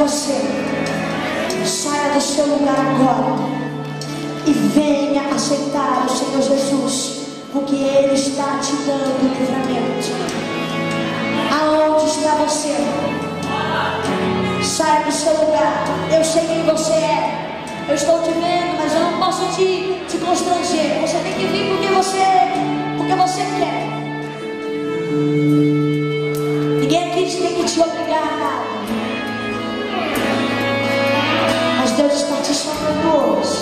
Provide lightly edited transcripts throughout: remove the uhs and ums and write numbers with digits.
você, saia do seu lugar agora e venha aceitar o Senhor Jesus, porque Ele está te dando livramento. Aonde está você? Saia do seu lugar. Eu sei quem você é. Eu estou te vendo, mas eu não posso te constranger. Você tem que vir porque você quer. Ninguém aqui tem que te obrigar a nada. Mas Deus está te chamando hoje.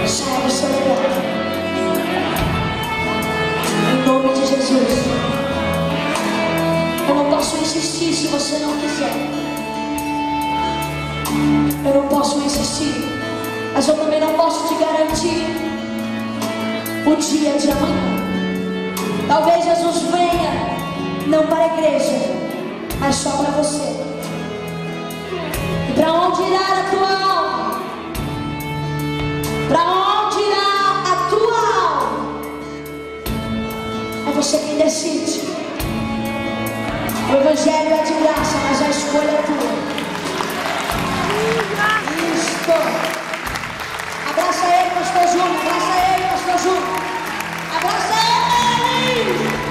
Saia do seu lugar. Em nome de Jesus. Eu não posso insistir se você não quiser. Eu não posso insistir, mas eu também não posso te garantir o dia de amanhã. Talvez Jesus venha, não para a igreja, mas só para você. E para onde irá a tua alma? Para onde irá a tua alma? É você quem decide. O Evangelho é de graça, mas a escolha é tua. Isto. Abraça ele, pastor Júnior. Abraça ele, pastor Júnior. Abraça ele.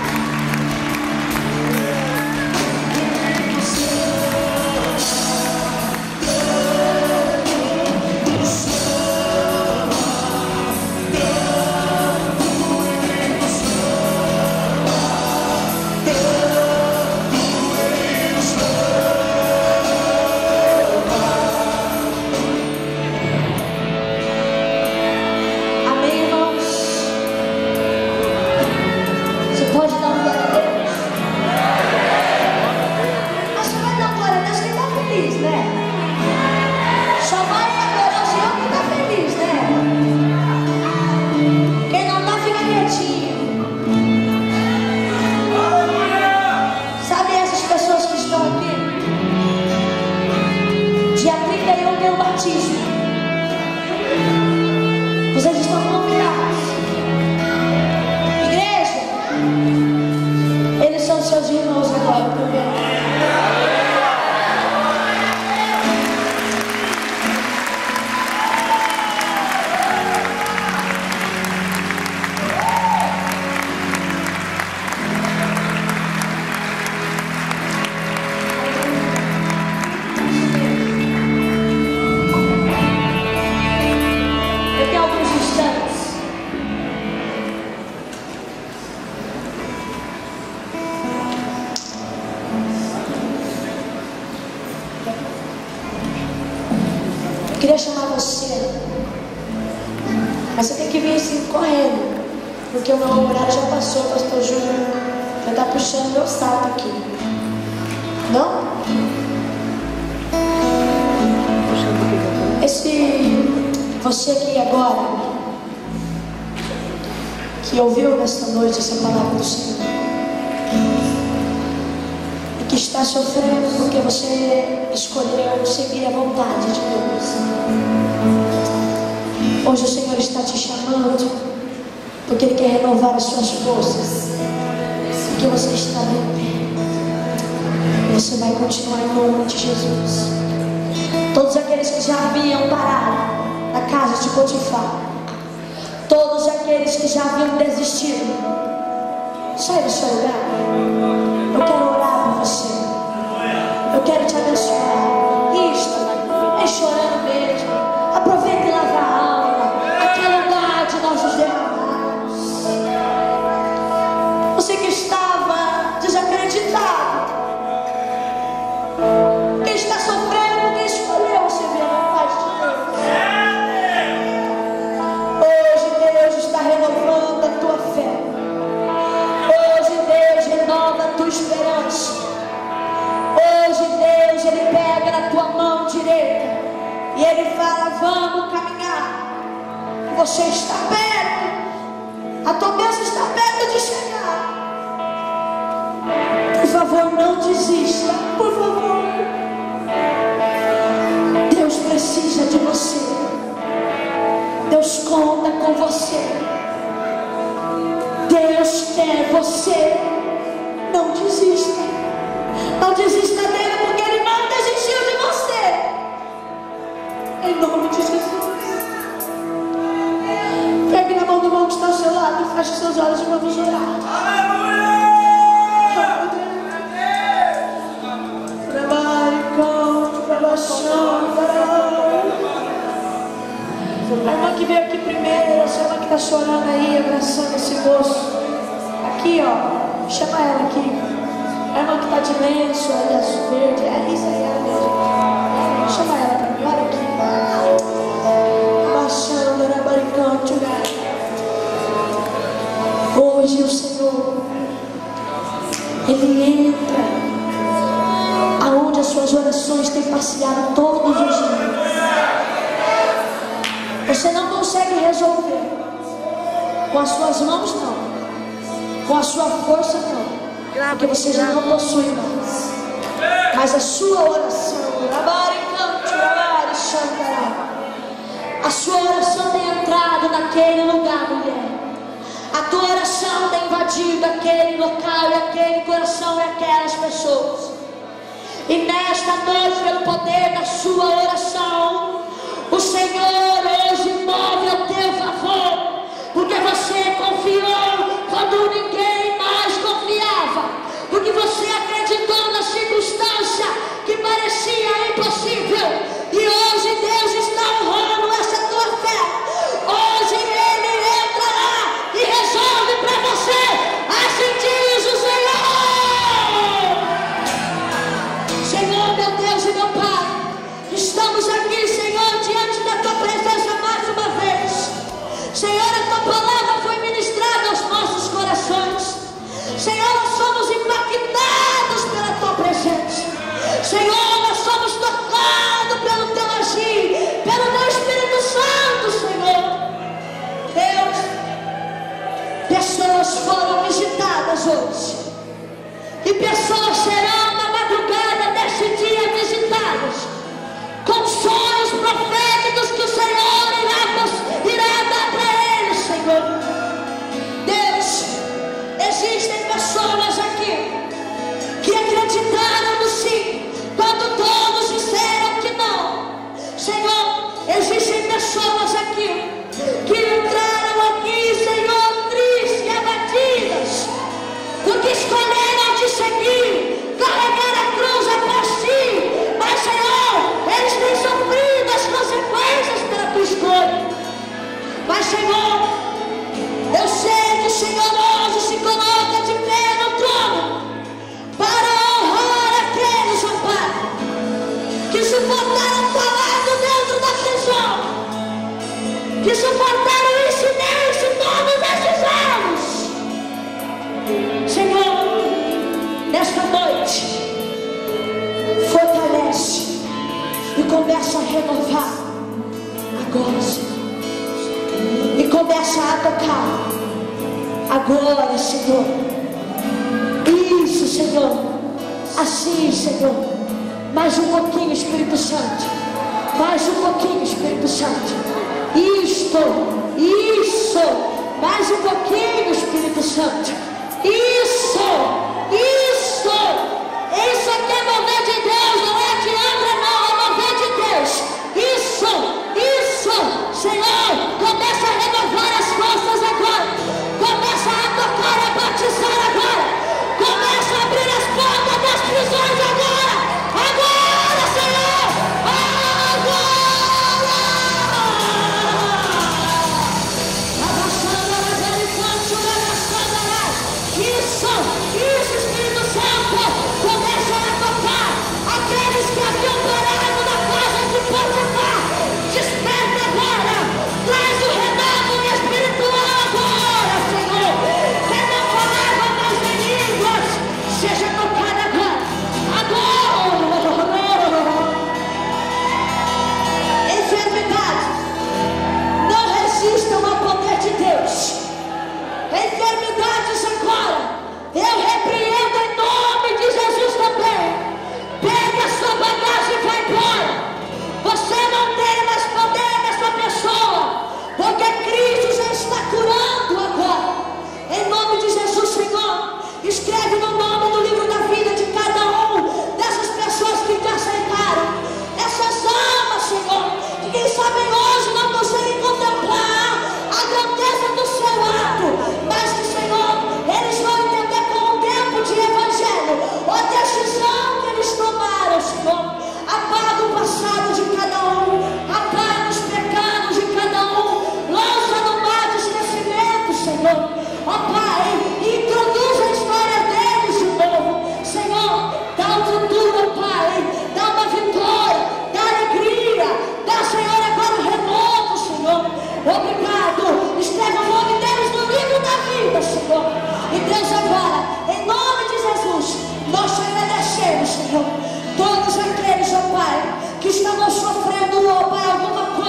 Vocês estão convidados. Igreja, eles são seus irmãos agora, também. Eu queria chamar você, mas você tem que vir assim correndo, porque o meu horário já passou. O pastor Júnior já está puxando meu saco aqui. Não? Você aqui agora, que ouviu nesta noite essa palavra do Senhor, e que está sofrendo porque você escolheu seguir a vontade de Deus. Hoje o Senhor está te chamando, porque Ele quer renovar as suas forças, porque você está bem. Você vai continuar em nome de Jesus. Todos aqueles que já haviam parado na casa de Potifar, todos aqueles que já haviam desistido, sai do seu lugar. Eu quero orar por você. Eu quero te abençoar. Isto é chorando mesmo. Aproveita e lava a alma. Aqui é lugar de nossos derramados. Você que estava desacreditado, que está sofrendo porque escolheu servir a vontade de Deus. Hoje Deus está renovando a tua fé. Hoje Deus renova a tua esperança. Hoje Deus, Ele pega na tua mão direita e Ele fala: vamos caminhar. Você está perto. A tua bênção está perto de chegar. Por favor, não desista. Por favor. Deus precisa de você. Deus conta com você. Deus quer você. Não desista. Não desista dele, porque Ele não desistiu. nós vamos orar. A irmã que veio aqui primeiro, essa irmã que está chorando aí, abraçando esse moço. Aqui, ó, chama ela aqui. A irmã que está de lenço, aí, azul verde. É isso aí, ela mesmo. Chama ela para mim, olha aqui. Hoje o Senhor, Ele entra aonde as suas orações têm passeado todos os dias. Você não consegue resolver com as suas mãos, não. Com a sua força, não. Porque você já não possui mais. Mas a sua oração, a sua oração tem entrado naquele lugar, mulher. A tua oração tem invadido aquele local e aquele coração e aquelas pessoas. E nesta noite, pelo poder da sua oração, o Senhor hoje move ao teu favor, porque você confiou quando ninguém mais confiava, porque você acreditou na circunstância que parecia impossível, e hoje Deus está honrando essa tua fé. Hoje Ele entrará e resolve para você. Assim diz o Senhor. Senhor, meu Deus e meu Pai, estamos aqui, Senhor, diante da tua presença mais uma vez. Senhor, a tua palavra foi ministrada aos nossos corações. Senhor, nós somos impactados pela tua presença. Senhor, nós somos tocados pelo teu agir, pelo teu Espírito Santo, Senhor. Deus, pessoas foram visitadas hoje, e pessoas serão na madrugada deste dia visitadas com sonhos proféticos que o Senhor irá dar para eles, Senhor. Deus, existem pessoas aqui que acreditaram no sim quando todos disseram que não. Senhor, existem pessoas aqui que entraram aqui, Senhor, tristes e abatidas, porque escolheram te seguir, carregar a cruz após si. Mas, Senhor, eles têm sofrido as consequências pela tua escolha. Mas, Senhor, eu sei que o Senhor hoje se coloca de pé no trono para honrar aqueles, ó Pai, que suportaram calado dentro da prisão, que suportaram o silêncio todos esses anos. Senhor, nesta noite, fortalece e começa a renovar agora, Senhor. E começa a tocar agora, Senhor. Isso, Senhor. Assim, Senhor. Mais um pouquinho, Espírito Santo. Mais um pouquinho, Espírito Santo. Isso. Mais um pouquinho, Espírito Santo. Isso aqui é mover de Deus, não é de André, não, é mover de Deus. Isso, Senhor, começa a renovar as forças agora, começa a tocar, a batizar agora, começa a abrir as portas das prisões agora, Senhor, Isso, Espírito Santo, começa a tocar aqueles que haviam parado na casa de Potifar. Desperta agora, traz o renovo espiritual agora, Senhor. Quem não falava mais em línguas, seja tocado agora. Enfermidade, não resistam ao poder de Deus. Enfermidades agora, eu repreendo em nome de Jesus também. Pega a sua bagagem e vai embora. Você não tem mais poder nessa pessoa, porque Cristo já está curando agora. Em nome de Jesus, Senhor, escreve no nome do livro da vida de cada um dessas pessoas que te aceitaram, essas almas, Senhor, que quem sabe hoje não conseguem contemplar a grandeza do seu ato, mas que, Senhor,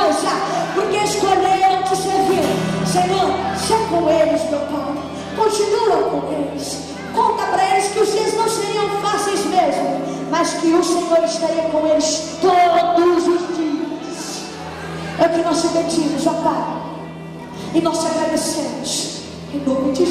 vitoriosa, porque escolheram te servir. Senhor, seja com eles, meu Pai. Continua com eles. Conta para eles que os dias não seriam fáceis mesmo, mas que o Senhor estaria com eles todos os dias. É o que nós te pedimos, ó Pai, e nós te agradecemos em nome de Jesus.